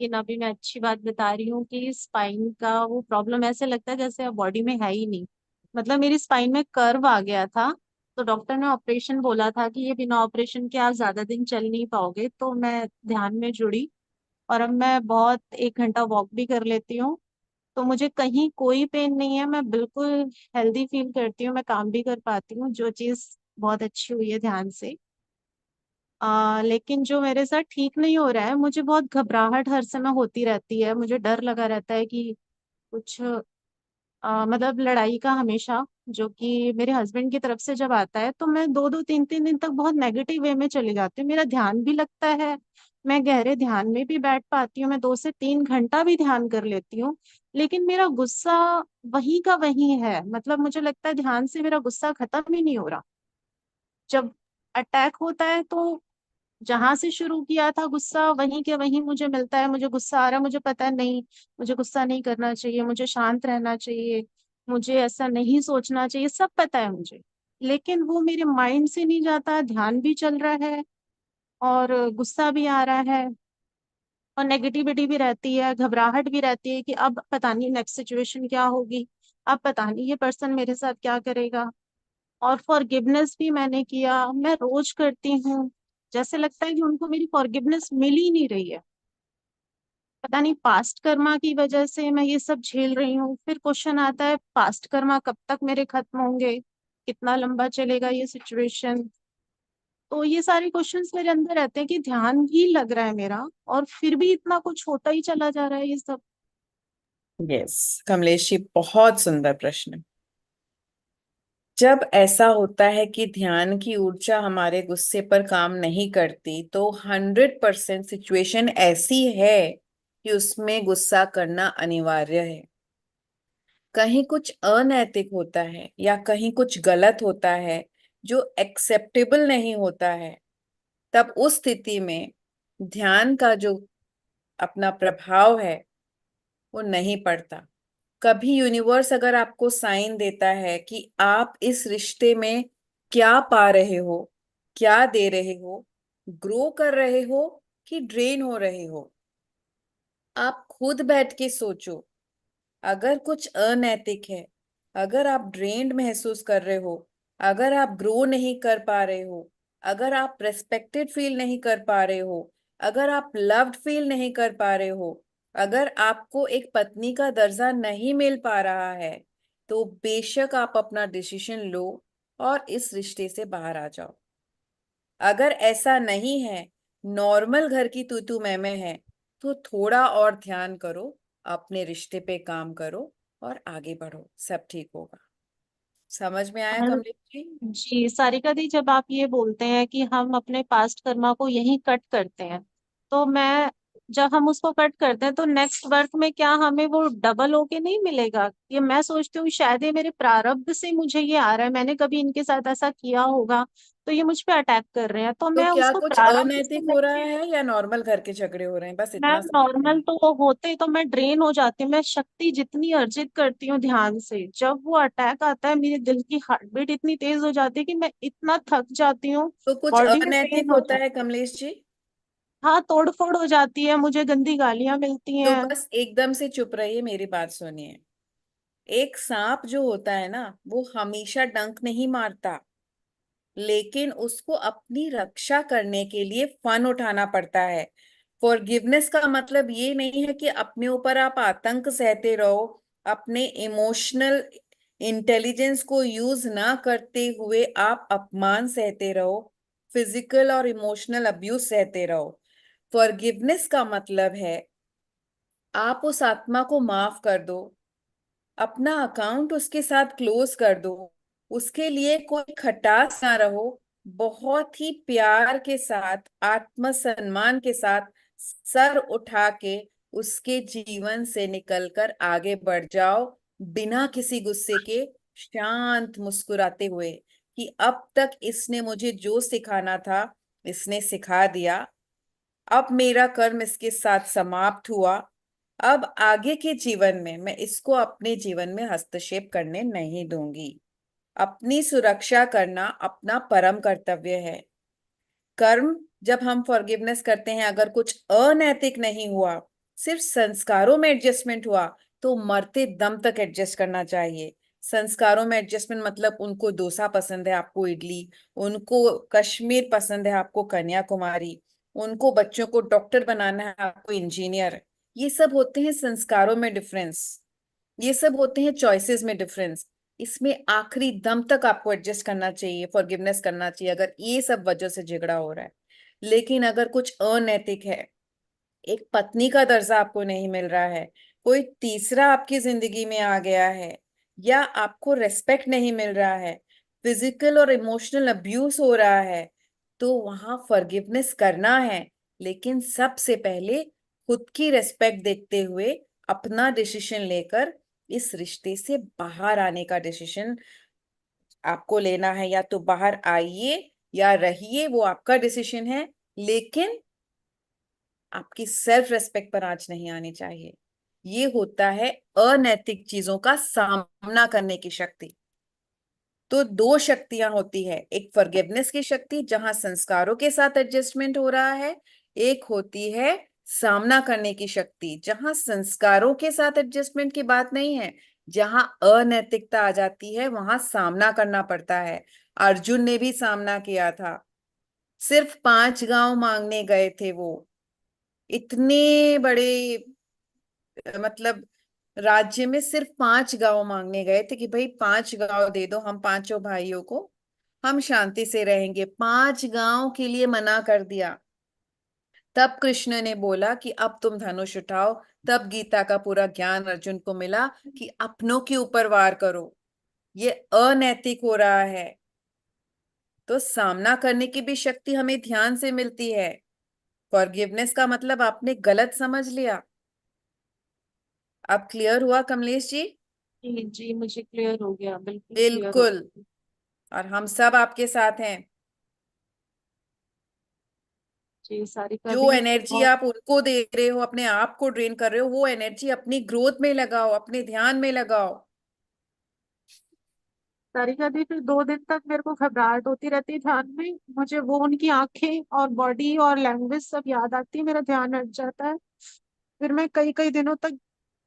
लेकिन अभी मैं अच्छी बात बता रही हूँ कि स्पाइन का वो प्रॉब्लम ऐसे लगता है जैसे अब बॉडी में है ही नहीं। मतलब मेरी स्पाइन में कर्व आ गया था। तो डॉक्टर ने ऑपरेशन बोला था कि ये बिना ऑपरेशन के आप ज्यादा दिन चल नहीं पाओगे, तो मैं ध्यान में जुड़ी। और अब मैं बहुत 1 घंटा वॉक भी कर लेती हूँ। तो मुझे कहीं कोई पेन नहीं है, मैं बिल्कुल हेल्दी फील करती हूँ, मैं काम भी कर पाती हूँ, जो चीज बहुत अच्छी हुई है ध्यान से। लेकिन जो मेरे साथ ठीक नहीं हो रहा है, मुझे बहुत घबराहट हर समय होती रहती है, मुझे डर लगा रहता है कि कुछ मतलब लड़ाई का हमेशा, जो कि मेरे हस्बैंड की तरफ से जब आता है तो मैं 2-2 3-3 दिन तक बहुत नेगेटिव वे में चली जाती हूँ, मेरा ध्यान भी लगता है। मैं गहरे ध्यान में भी बैठ पाती हूँ, मैं 2 से 3 घंटा भी ध्यान कर लेती हूँ। लेकिन मेरा गुस्सा वही का वही है, मतलब मुझे लगता है ध्यान से मेरा गुस्सा खत्म ही नहीं हो रहा। जब अटैक होता है तो जहां से शुरू किया था गुस्सा वहीं के वहीं मुझे मिलता है, मुझे गुस्सा आ रहा है, मुझे पता है नहीं, मुझे गुस्सा नहीं करना चाहिए, मुझे शांत रहना चाहिए, मुझे ऐसा नहीं सोचना चाहिए, सब पता है मुझे। लेकिन वो मेरे माइंड से नहीं जाता, ध्यान भी चल रहा है और गुस्सा भी आ रहा है और नेगेटिविटी भी रहती है, घबराहट भी रहती है कि अब पता नहीं नेक्स्ट सिचुएशन क्या होगी, अब पता नहीं ये पर्सन मेरे साथ क्या करेगा। और फॉरगिवनेस भी मैंने किया, मैं रोज करती हूँ, जैसे लगता है कि उनको मेरी फॉरगिवनेस मिल ही नहीं रही है। पता नहीं पास्ट कर्मा की वजह से मैं ये सब झेल रही हूँ। फिर क्वेश्चन आता है पास्ट कर्मा कब तक मेरे खत्म होंगे, कितना लंबा चलेगा ये सिचुएशन। तो ये सारे क्वेश्चंस मेरे अंदर रहते हैं कि ध्यान भी लग रहा है मेरा, और फिर भी इतना कुछ होता ही चला जा रहा है ये सब। यस कमलेश जी, बहुत सुंदर प्रश्न। जब ऐसा होता है कि ध्यान की ऊर्जा हमारे गुस्से पर काम नहीं करती, तो 100% सिचुएशन ऐसी है कि उसमें गुस्सा करना अनिवार्य है। कहीं कुछ अनैतिक होता है या कहीं कुछ गलत होता है जो एक्सेप्टेबल नहीं होता है, तब उस स्थिति में ध्यान का जो अपना प्रभाव है वो नहीं पड़ता। कभी यूनिवर्स अगर आपको साइन देता है कि आप इस रिश्ते में क्या पा रहे हो, क्या दे रहे हो, ग्रो कर रहे हो कि ड्रेन हो रहे हो, आप खुद बैठ के सोचो। अगर कुछ अनैतिक है, अगर आप ड्रेन्ड महसूस कर रहे हो, अगर आप ग्रो नहीं कर पा रहे हो, अगर आप रेस्पेक्टेड फील नहीं कर पा रहे हो, अगर आप लव्ड फील नहीं कर पा रहे हो, अगर आपको एक पत्नी का दर्जा नहीं मिल पा रहा है, तो बेशक आप अपना डिसीजन लो और इस रिश्ते से बाहर आ जाओ। अगर ऐसा नहीं है, नॉर्मल घर की तू तू मैं है, तो थोड़ा और ध्यान करो, अपने रिश्ते पे काम करो और आगे बढ़ो, सब ठीक होगा। समझ में आया और कमलेश जी? जी सारिका दी, जब आप ये बोलते हैं कि हम अपने पास्ट कर्मा को यहीं कट करते हैं, तो मैं, जब हम उसको कट करते हैं तो नेक्स्ट बर्थ में क्या हमें वो डबल होके नहीं मिलेगा? ये मैं सोचती हूँ शायद ये मेरे प्रारब्ध से मुझे ये आ रहा है, मैंने कभी इनके साथ ऐसा किया होगा, तो ये मुझ पे अटैक कर रहे हैं, तो तो मैं क्या उसको कुछ प्रारब्ध से अनैतिक हो रहा लेके। है या नॉर्मल घर के झगड़े हो रहे हैं, बस इतना मैम समझते नॉर्मल हैं। तो वो होते तो मैं ड्रेन हो जाती हूँ, मैं शक्ति जितनी अर्जित करती हूँ ध्यान से, जब वो अटैक आता है मेरे दिल की हार्ट बीट इतनी तेज हो जाती है कि मैं इतना थक जाती हूँ, तो कुछ बॉडी में पेन अनैतिक हो होता है जाती है। कमलेश जी? हाँ, तोड़ फोड़ हो जाती है, मुझे गंदी गालियां मिलती तो हैं। बस एकदम से चुप रहिए, मेरी बात सुनिए। एक सांप जो होता है ना, वो हमेशा डंक नहीं मारता, लेकिन उसको अपनी रक्षा करने के लिए फन उठाना पड़ता है। फॉरगिवनेस का मतलब ये नहीं है कि अपने ऊपर आप आतंक सहते रहो, अपने इमोशनल इंटेलिजेंस को यूज ना करते हुए आप अपमान सहते रहो, फिजिकल और इमोशनल अब्यूज सहते रहो। फॉरगिवनेस का मतलब है आप उस आत्मा को माफ कर दो, अपना अकाउंट उसके साथ क्लोज कर दो, उसके लिए कोई खटास ना रहो, बहुत ही प्यार के साथ, आत्मसम्मान के साथ सर उठा के उसके जीवन से निकलकर आगे बढ़ जाओ, बिना किसी गुस्से के, शांत मुस्कुराते हुए कि अब तक इसने मुझे जो सिखाना था इसने सिखा दिया, अब मेरा कर्म इसके साथ समाप्त हुआ, अब आगे के जीवन में मैं इसको अपने जीवन में हस्तक्षेप करने नहीं दूंगी। अपनी सुरक्षा करना अपना परम कर्तव्य है। कर्म, जब हम फॉरगिवनेस करते हैं, अगर कुछ अनैतिक नहीं हुआ, सिर्फ संस्कारों में एडजस्टमेंट हुआ तो मरते दम तक एडजस्ट करना चाहिए। संस्कारों में एडजस्टमेंट मतलब उनको डोसा पसंद है, आपको इडली, उनको कश्मीर पसंद है, आपको कन्याकुमारी, उनको बच्चों को डॉक्टर बनाना है, आपको इंजीनियर। ये सब होते हैं संस्कारों में डिफरेंस, ये सब होते हैं चॉइसेस में डिफरेंस। इसमें आखिरी दम तक आपको एडजस्ट करना चाहिए, फॉरगिवनेस करना चाहिए अगर ये सब वजह से झगड़ा हो रहा है। लेकिन अगर कुछ अनैतिक है, एक पत्नी का दर्जा आपको नहीं मिल रहा है, कोई तीसरा आपकी जिंदगी में आ गया है, या आपको रेस्पेक्ट नहीं मिल रहा है, फिजिकल और इमोशनल अब्यूज हो रहा है, तो वहां फॉरगिवनेस करना है। लेकिन सबसे पहले खुद की रेस्पेक्ट देखते हुए अपना डिसीजन लेकर इस रिश्ते से बाहर आने का डिसीजन आपको लेना है। या तो बाहर आइए या रहिए, वो आपका डिसीजन है, लेकिन आपकी सेल्फ रेस्पेक्ट पर आंच नहीं आनी चाहिए। ये होता है अनैतिक चीजों का सामना करने की शक्ति। तो दो शक्तियां होती है, एक फॉरगिवनेस की शक्ति जहां संस्कारों के साथ एडजस्टमेंट हो रहा है, एक होती है सामना करने की शक्ति जहां संस्कारों के साथ एडजस्टमेंट की बात नहीं है, जहां अनैतिकता आ जाती है वहां सामना करना पड़ता है। अर्जुन ने भी सामना किया था, सिर्फ 5 गांव मांगने गए थे वो, इतने बड़े मतलब राज्य में सिर्फ 5 गांव मांगने गए थे कि भाई 5 गांव दे दो हम पांचों भाइयों को, हम शांति से रहेंगे। 5 गांव के लिए मना कर दिया। तब कृष्ण ने बोला कि अब तुम धनुष उठाओ। तब गीता का पूरा ज्ञान अर्जुन को मिला कि अपनों के ऊपर वार करो, ये अनैतिक हो रहा है। तो सामना करने की भी शक्ति हमें ध्यान से मिलती है। फॉरगिवनेस का मतलब आपने गलत समझ लिया। अब क्लियर हुआ कमलेश जी? जी जी, मुझे क्लियर हो गया, बिल्कुल क्लियर हो बिल्कुल। गया। और हम सब आपके साथ हैं। जी सारिका जो दी, एनर्जी बहुत आप उनको दे रहे हो, अपने आप को ड्रेन कर रहे हो, वो एनर्जी अपनी ग्रोथ में लगाओ, अपने ध्यान में लगाओ। सारिका दी, फिर 2 दिन तक मेरे को घबराहट होती रहती है ध्यान में। मुझे वो उनकी आंखें और बॉडी और लैंग्वेज सब याद आती है, मेरा ध्यान हट जाता है। फिर मैं कई कई दिनों तक,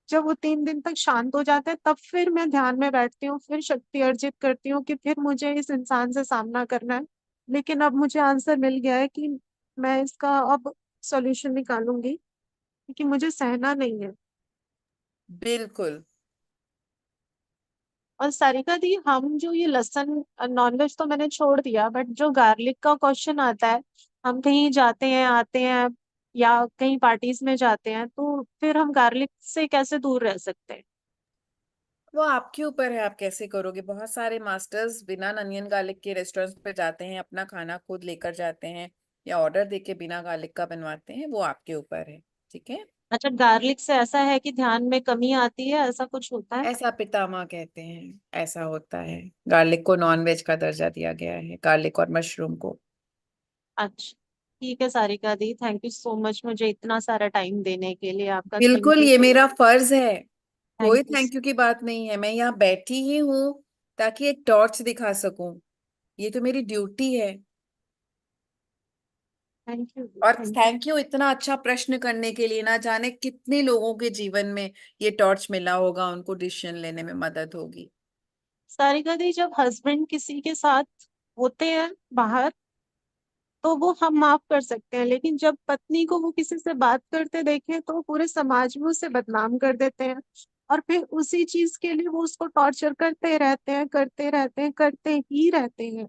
जब वो 3 दिन तक शांत हो जाते हैं, तब फिर मैं ध्यान में बैठती हूँ, फिर शक्ति अर्जित करती हूँ कि फिर मुझे इस इंसान से सामना करना है। लेकिन अब मुझे आंसर मिल गया है कि मैं इसका अब सॉल्यूशन निकालूंगी, क्योंकि मुझे सहना नहीं है। बिल्कुल। और सारिका दी, हम जो ये लहसुन नॉनवेज तो मैंने छोड़ दिया, बट जो गार्लिक का क्वेश्चन आता है, हम कहीं जाते हैं आते हैं या कहीं पार्टीज में जाते हैं, तो फिर हम गार्लिक से कैसे दूर रह सकते हैं? वो आपके ऊपर है, आप कैसे करोगे। बहुत सारे मास्टर्स बिना अनियन गार्लिक के रेस्टोरेंट्स पे जाते हैं, अपना खाना खुद लेकर जाते हैं, या ऑर्डर देके बिना गार्लिक का बनवाते हैं, वो आपके ऊपर है। ठीक है। अच्छा, गार्लिक से ऐसा है कि ध्यान में कमी आती है, ऐसा कुछ होता है? ऐसा पितामह कहते हैं, ऐसा होता है। गार्लिक को नॉन वेज का दर्जा दिया गया है, गार्लिक और मशरूम को। अच्छा, ठीक है सारिका दी, थैंक यू सो मच मुझे इतना सारा टाइम देने के लिए, आपका बिल्कुल, कीमती ये समय। मेरा फर्ज है। थैंक कोई यू। थैंक यू की बात नहीं है, मैं यहाँ बैठी ही हूँ ताकि एक टॉर्च दिखा सकूं। ये तो मेरी ड्यूटी है। Thank you. और थैंक यू। थैंक यू इतना अच्छा प्रश्न करने के लिए। ना जाने कितने लोगों के जीवन में ये टॉर्च मिला होगा, उनको डिसीजन लेने में मदद होगी। सारिका दी, जब हस्बैंड किसी के साथ होते हैं बाहर, तो वो हम माफ कर सकते हैं, लेकिन जब पत्नी को वो किसी से बात करते देखें, तो पूरे समाज में उसे बदनाम कर देते हैं। और फिर उसी चीज के लिए वो उसको टॉर्चर करते रहते हैं, करते रहते हैं, करते ही रहते हैं।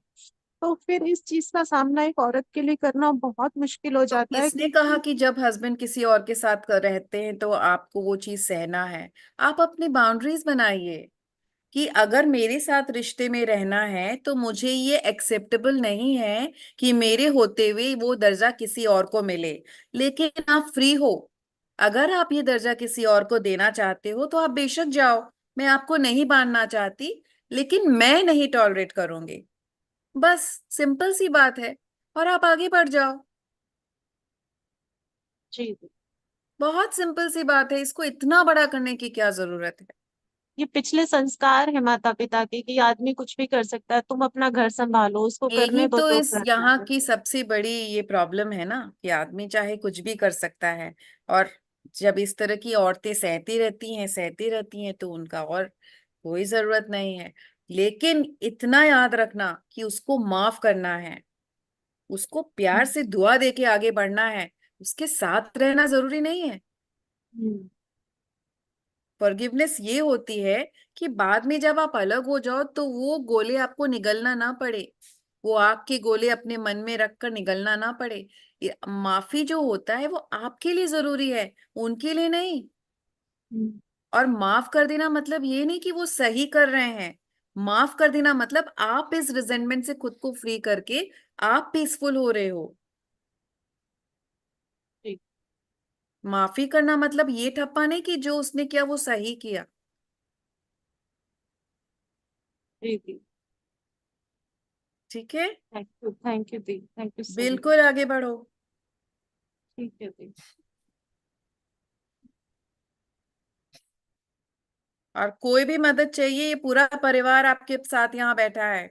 तो फिर इस चीज का सामना एक औरत के लिए करना बहुत मुश्किल हो तो जाता है, किसने कहा क्योंकि कि जब हस्बैंड किसी और के साथ रहते हैं तो आपको वो चीज सहना है? आप अपनी बाउंड्रीज बनाइए कि अगर मेरे साथ रिश्ते में रहना है तो मुझे ये एक्सेप्टेबल नहीं है कि मेरे होते हुए वो दर्जा किसी और को मिले। लेकिन आप फ्री हो, अगर आप ये दर्जा किसी और को देना चाहते हो तो आप बेशक जाओ। मैं आपको नहीं बांधना चाहती, लेकिन मैं नहीं टॉलरेट करूंगी। बस सिंपल सी बात है, और आप आगे बढ़ जाओ। जी, बहुत सिंपल सी बात है, इसको इतना बड़ा करने की क्या जरूरत है। ये पिछले संस्कार है माता पिता के कि आदमी कुछ भी कर सकता है, तुम अपना घर संभालो, उसको यही करने दो तो जो इस करना यहाँ है। की सबसे बड़ी ये प्रॉब्लम है ना, कि आदमी चाहे कुछ भी कर सकता है। और जब इस तरह की औरतें सहती रहती हैं तो उनका और कोई जरूरत नहीं है। लेकिन इतना याद रखना कि उसको माफ करना है, उसको प्यार हम्म। से दुआ दे के आगे बढ़ना है, उसके साथ रहना जरूरी नहीं है। हम्म। फॉरगिवनेस ये होती है कि बाद में जब आप अलग हो जाओ तो वो गोले आपको निगलना ना पड़े, वो आग के गोले अपने मन में रखकर निगलना ना पड़े। माफी जो होता है वो आपके लिए जरूरी है, उनके लिए नहीं। हम्म। और माफ कर देना मतलब ये नहीं कि वो सही कर रहे हैं, माफ कर देना मतलब आप इस रिजेंटमेंट से खुद को फ्री करके आप पीसफुल हो रहे हो। जी। माफी करना मतलब ये ठप्पा नहीं कि जो उसने किया वो सही किया। जी जी। ठीक है, thank you the, thank you so बिल्कुल मच। आगे बढ़ो। ठीक है दी। और कोई भी मदद चाहिए, ये पूरा परिवार आपके साथ यहाँ बैठा है।